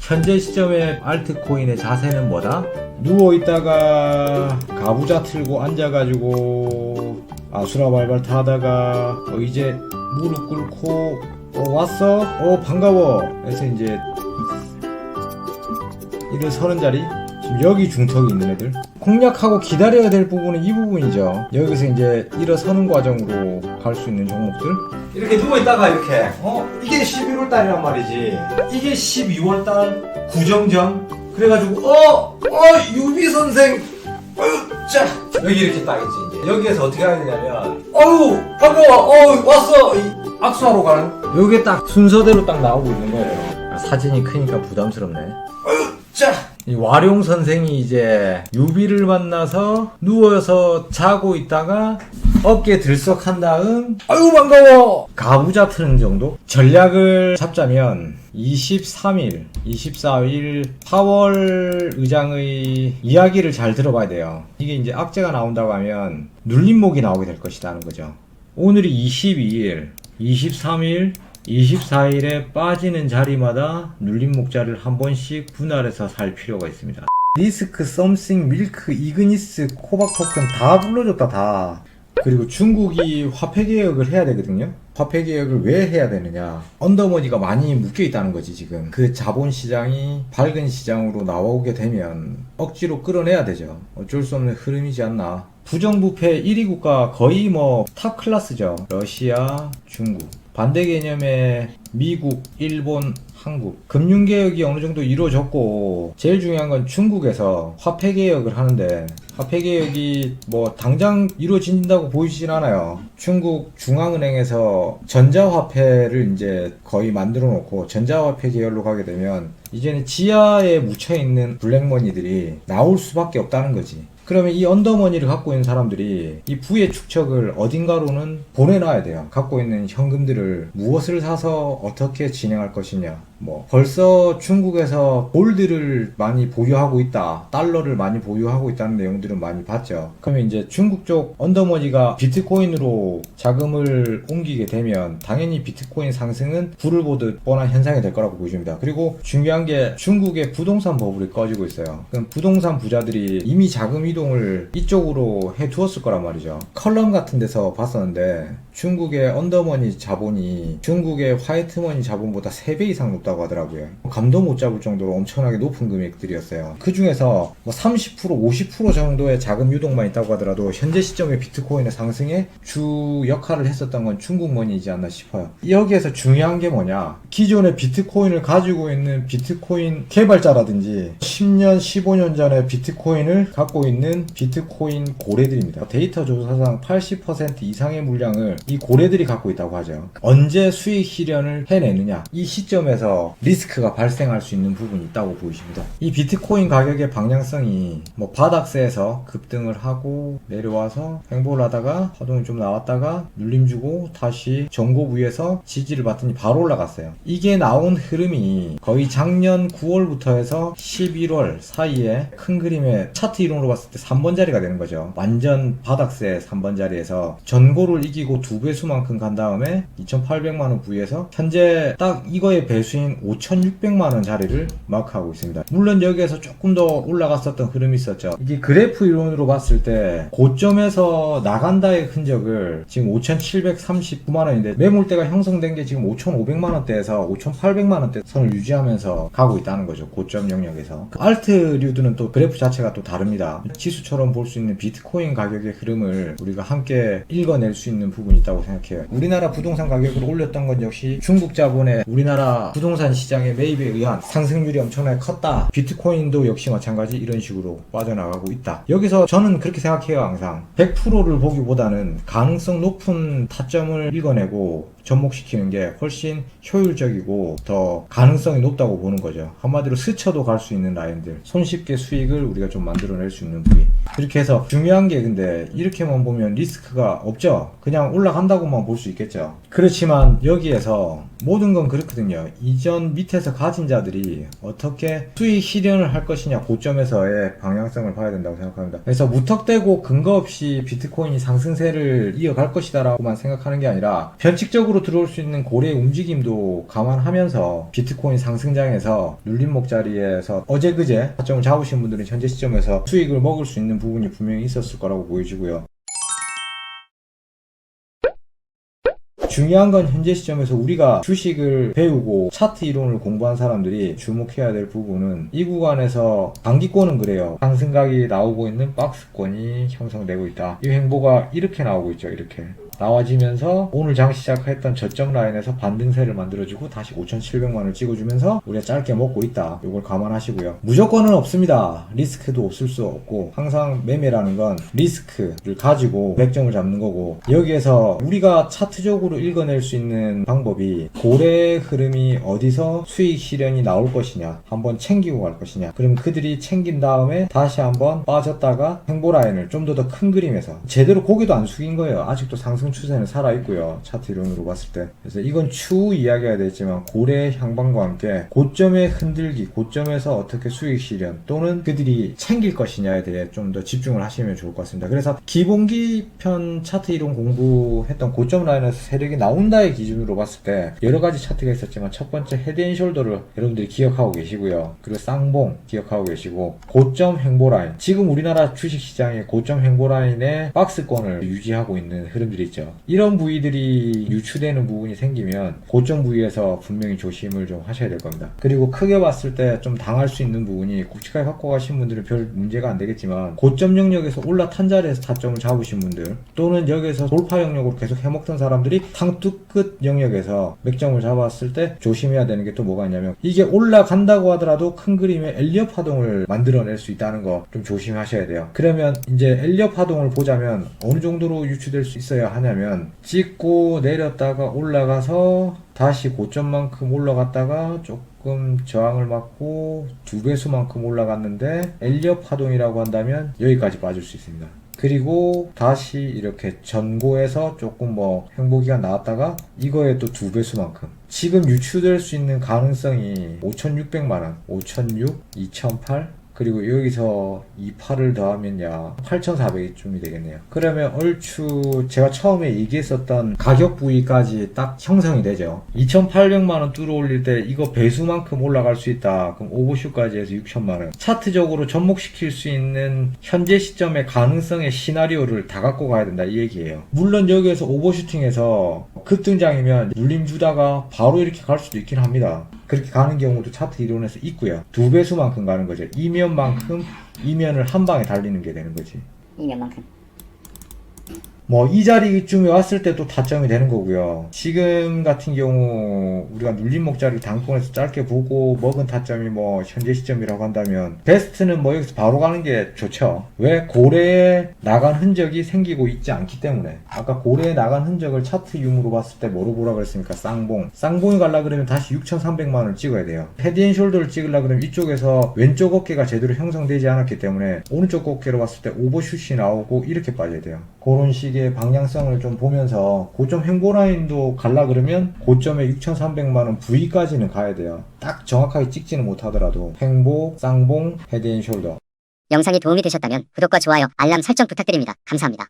현재 시점의 알트코인의 자세는 뭐다? 누워있다가 가부좌 틀고 앉아가지고 아수라발발 타다가 이제 무릎 꿇고 왔어? 반가워 해서 이제 이들 서는 자리, 지금 여기 중턱이 있는 애들, 공략하고 기다려야 될 부분은 이 부분이죠. 여기서 이제 일어서는 과정으로 갈 수 있는 종목들, 이렇게 누워있다가 이렇게 이게 11월 달이란 말이지. 이게 12월 달 구정전. 그래가지고 유비 선생 자 여기 이렇게 딱 있지. 이제 여기에서 어떻게 하야 되냐면 반가워 왔어 악수하러 가는, 여기에 딱 순서대로 딱 나오고 있는 거예요. 사진이 크니까 부담스럽네. 자 이 와룡 선생이 이제 유비를 만나서 누워서 자고 있다가 어깨 들썩한 다음 반가워 가부좌 트는 정도. 전략을 잡자면 23일, 24일 파월 의장의 이야기를 잘 들어봐야 돼요. 이게 이제 악재가 나온다고 하면 눌림목이 나오게 될 것이다 하는 거죠. 오늘이 22일, 23일, 24일에 빠지는 자리마다 눌림목자를 한 번씩 분할해서 살 필요가 있습니다. 리스크, 썸씽, 밀크, 이그니스, 코박 토큰 다 불러줬다 다. 그리고 중국이 화폐 개혁을 해야 되거든요. 화폐 개혁을 왜 해야 되느냐, 언더머니가 많이 묶여 있다는 거지. 지금 그 자본시장이 밝은 시장으로 나오게 되면 억지로 끌어내야 되죠. 어쩔 수 없는 흐름이지 않나. 부정부패 1위 국가 거의 탑 클래스죠. 러시아, 중국. 반대 개념의 미국, 일본, 한국. 금융개혁이 어느 정도 이루어졌고, 제일 중요한 건 중국에서 화폐개혁을 하는데, 화폐개혁이 당장 이루어진다고 보이진 않아요. 중국 중앙은행에서 전자화폐를 이제 거의 만들어 놓고, 전자화폐 계열로 가게 되면, 이제는 지하에 묻혀있는 블랙머니들이 나올 수밖에 없다는 거지. 그러면 이 언더머니를 갖고 있는 사람들이 이 부의 축적을 어딘가로는 보내놔야 돼요. 갖고 있는 현금들을 무엇을 사서 어떻게 진행할 것이냐. 벌써 중국에서 골드를 많이 보유하고 있다, 달러를 많이 보유하고 있다는 내용들은 많이 봤죠. 그러면 이제 중국 쪽 언더머니가 비트코인으로 자금을 옮기게 되면 당연히 비트코인 상승은 불을 보듯 뻔한 현상이 될 거라고 보여집니다. 그리고 중요한 게 중국의 부동산 버블이 꺼지고 있어요. 그럼 부동산 부자들이 이미 자금 이동을 이쪽으로 해두었을 거란 말이죠. 컬럼 같은 데서 봤었는데 중국의 언더머니 자본이 중국의 화이트머니 자본보다 3배 이상 높다고 하더라고요. 감도 못 잡을 정도로 엄청나게 높은 금액들이었어요. 그 중에서 30%, 50% 정도의 자금 유동만 있다고 하더라도 현재 시점의 비트코인의 상승에 주 역할을 했었던 건 중국머니이지 않나 싶어요. 여기에서 중요한 게 뭐냐, 기존의 비트코인을 가지고 있는 비트코인 개발자라든지 10년, 15년 전에 비트코인을 갖고 있는 비트코인 고래들입니다. 데이터 조사상 80% 이상의 물량을 이 고래들이 갖고 있다고 하죠. 언제 수익 실현을 해내느냐, 이 시점에서 리스크가 발생할 수 있는 부분이 있다고 보이십니다. 이 비트코인 가격의 방향성이 바닥세에서 급등을 하고 내려와서 횡보를 하다가 파동이 좀 나왔다가 눌림 주고 다시 전고 부위에서 지지를 받더니 바로 올라갔어요. 이게 나온 흐름이 거의 작년 9월부터 해서 11월 사이에 큰 그림의 차트 이론으로 봤을 때 3번 자리가 되는 거죠. 완전 바닥세 3번 자리에서 전고를 이기고 2배수만큼 간 다음에 2,800만원 부위에서 현재 딱 이거의 배수인 5,600만원 자리를 마크하고 있습니다. 물론 여기에서 조금 더 올라갔었던 흐름이 있었죠. 이게 그래프 이론으로 봤을 때 고점에서 나간다의 흔적을 지금 5,739만원인데 매물대가 형성된 게 지금 5,500만원대에서 5,800만원대 선을 유지하면서 가고 있다는 거죠. 고점 영역에서. 알트류들은 또 그래프 자체가 또 다릅니다. 지수처럼 볼 수 있는 비트코인 가격의 흐름을 우리가 함께 읽어낼 수 있는 부분이 있다고 생각해요. 우리나라 부동산 가격을 올렸던 건 역시 중국 자본의 우리나라 부동산 시장의 매입에 의한 상승률이 엄청나게 컸다. 비트코인도 역시 마찬가지 이런 식으로 빠져나가고 있다. 여기서 저는 그렇게 생각해요. 항상 100%를 보기보다는 가능성 높은 타점을 읽어내고 접목시키는 게 훨씬 효율적이고 더 가능성이 높다고 보는 거죠. 한마디로 스쳐도 갈 수 있는 라인들, 손쉽게 수익을 우리가 좀 만들어낼 수 있는 부위. 이렇게 해서 중요한 게 근데 이렇게만 보면 리스크가 없죠. 그냥 올라간다고만 볼 수 있겠죠. 그렇지만 여기에서 모든 건 그렇거든요. 이전 밑에서 가진 자들이 어떻게 수익 실현을 할 것이냐, 고점에서의 방향성을 봐야 된다고 생각합니다. 그래서 무턱대고 근거 없이 비트코인이 상승세를 이어갈 것이다 라고만 생각하는 게 아니라 변칙적으로 앞으로 들어올 수 있는 고래의 움직임도 감안하면서 비트코인 상승장에서 눌림목 자리에서 어제 그제 타점을 잡으신 분들은 현재 시점에서 수익을 먹을 수 있는 부분이 분명히 있었을 거라고 보여지고요. 중요한 건 현재 시점에서 우리가 주식을 배우고 차트 이론을 공부한 사람들이 주목해야 될 부분은 이 구간에서 단기권은 그래요. 상승각이 나오고 있는 박스권이 형성되고 있다. 이 횡보가 이렇게 나오고 있죠. 이렇게 나와지면서 오늘 장 시작했던 저점 라인에서 반등세를 만들어주고 다시 5,700만원을 찍어주면서 우리가 짧게 먹고 있다. 이걸 감안하시고요. 무조건은 없습니다. 리스크도 없을 수 없고 항상 매매라는 건 리스크를 가지고 맥점을 잡는 거고, 여기에서 우리가 차트적으로 읽어낼 수 있는 방법이 고래의 흐름이 어디서 수익 실현이 나올 것이냐, 한번 챙기고 갈 것이냐. 그럼 그들이 챙긴 다음에 다시 한번 빠졌다가 횡보 라인을 좀 더 큰 그림에서 제대로 고개도 안 숙인 거예요. 아직도 상승 추세는 살아있고요. 차트 이론으로 봤을 때. 그래서 이건 추후 이야기가 되지만 고래의 향방과 함께 고점의 흔들기, 고점에서 어떻게 수익 실현 또는 그들이 챙길 것이냐에 대해 좀 더 집중을 하시면 좋을 것 같습니다. 그래서 기본기 편 차트 이론 공부했던 고점 라인에서 세력이 나온다의 기준으로 봤을 때 여러 가지 차트가 있었지만 첫 번째 헤드앤숄더를 여러분들이 기억하고 계시고요. 그리고 쌍봉 기억하고 계시고, 고점 횡보 라인, 지금 우리나라 주식시장의 고점 횡보 라인의 박스권을 유지하고 있는 흐름들이 있죠. 이런 부위들이 유추되는 부분이 생기면 고점 부위에서 분명히 조심을 좀 하셔야 될 겁니다. 그리고 크게 봤을 때 좀 당할 수 있는 부분이, 굵직하게 갖고 가신 분들은 별 문제가 안 되겠지만 고점 영역에서 올라탄 자리에서 타점을 잡으신 분들, 또는 여기에서 돌파 영역으로 계속 해먹던 사람들이 탕뚜끝 영역에서 맥점을 잡았을 때 조심해야 되는 게 또 뭐가 있냐면, 이게 올라간다고 하더라도 큰 그림의 엘리엇 파동을 만들어낼 수 있다는 거 좀 조심하셔야 돼요. 그러면 이제 엘리엇 파동을 보자면 어느 정도로 유추될 수 있어야 하냐면, 찍고 내렸다가 올라가서 다시 고점만큼 올라갔다가 조금 저항을 맞고 2배수만큼 올라갔는데 엘리엇 파동이라고 한다면 여기까지 빠질 수 있습니다. 그리고 다시 이렇게 전고에서 조금 뭐 횡보기가 나왔다가 이거에 또 2배수만큼, 지금 유추될 수 있는 가능성이 5,600만원, 5,600, 2,800, 그리고 여기서 2,800을 더하면 약 8,400쯤이 되겠네요. 그러면 얼추 제가 처음에 얘기했었던 가격 부위까지 딱 형성이 되죠. 2,800만원 뚫어 올릴 때 이거 배수만큼 올라갈 수 있다. 그럼 오버슛까지 해서 6,000만원. 차트적으로 접목시킬 수 있는 현재 시점의 가능성의 시나리오를 다 갖고 가야 된다, 이 얘기예요. 물론 여기에서 오버슈팅해서 급등장이면 눌림 주다가 바로 이렇게 갈 수도 있긴 합니다. 그렇게 가는 경우도 차트 이론에서 있고요. 2배수만큼 가는 거죠. 이면만큼, 이면을 한 방에 달리는 게 되는 거지. 이면만큼. 뭐 이 자리쯤에 왔을 때 또 타점이 되는 거고요. 지금 같은 경우 우리가 눌림목 자리 단권에서 짧게 보고 먹은 타점이 뭐 현재 시점이라고 한다면 베스트는 뭐 여기서 바로 가는 게 좋죠. 왜? 고래에 나간 흔적이 생기고 있지 않기 때문에. 아까 고래에 나간 흔적을 차트 유무로 봤을 때 뭐로 보라 그랬습니까? 쌍봉. 쌍봉이 가려 그러면 다시 6,300만원을 찍어야 돼요. 헤드앤숄더를 찍으려 그러면 이쪽에서 왼쪽 어깨가 제대로 형성되지 않았기 때문에 오른쪽 어깨로 봤을 때 오버슛이 나오고 이렇게 빠져야 돼요. 그런 식의 방향성을 좀 보면서 고점 횡보 라인도 갈라 그러면 고점에 6,300만원 부위까지는 가야 돼요. 딱 정확하게 찍지는 못하더라도 횡보, 쌍봉, 헤드앤숄더. 영상이 도움이 되셨다면 구독과 좋아요, 알람 설정 부탁드립니다. 감사합니다.